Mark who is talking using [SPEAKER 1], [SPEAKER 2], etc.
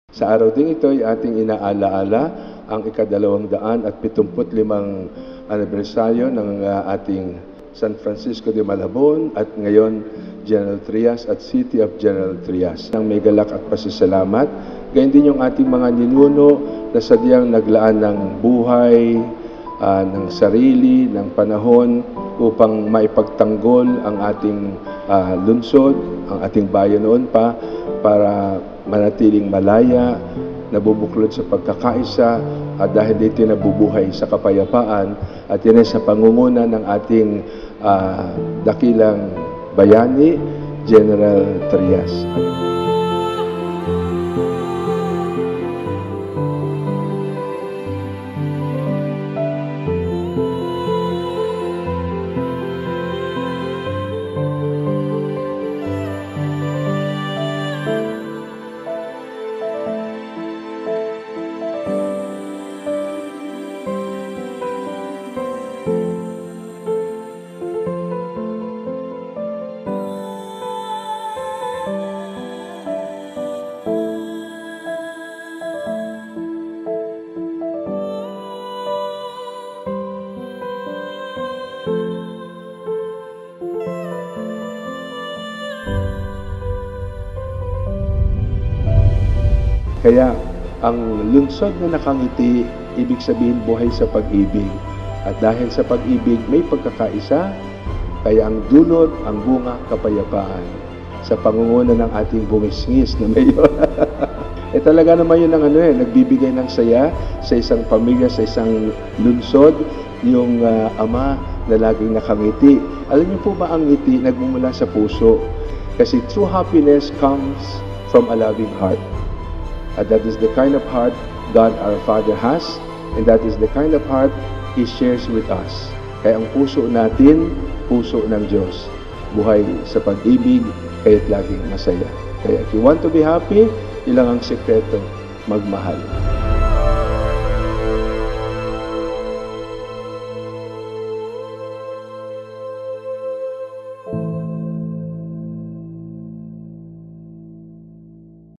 [SPEAKER 1] Sa araw ding ito ay ating inaalaala ang ika-275 anibersaryo ng ating San Francisco de Malabon at ngayon General Trias at City of General Trias. Ang may galak at pasasalamat, gayon din yung ating mga ninuno na sadyang naglaan ng buhay, ng sarili, ng panahon upang maipagtanggol ang ating lungsod, ang ating bayan noon pa para manatiling malaya, nabubuklod sa pagkakaisa at dahil dito nabubuhay sa kapayapaan at yan ay sa pangunguna ng ating dakilang bayani, General Trias. Kaya ang lungsod na nakangiti, ibig sabihin buhay sa pag-ibig. At dahil sa pag-ibig may pagkakaisa, kaya ang dulot, ang bunga, kapayapaan. Sa pangunguna ng ating bungis-ngis na mayor. Talaga naman yun ang nagbibigay ng saya sa isang pamilya, sa isang lungsod, yung ama na laging nakangiti. Alam niyo po ba ang ngiti nagmumula sa puso? Kasi true happiness comes from a loving heart. That is the kind of heart God our Father has, and that is the kind of heart He shares with us. Kaya ang puso natin, puso ng Diyos. Buhay sa pag-ibig, kaya't laging masaya. Kaya if you want to be happy, ilang ang sekreto, magmahal.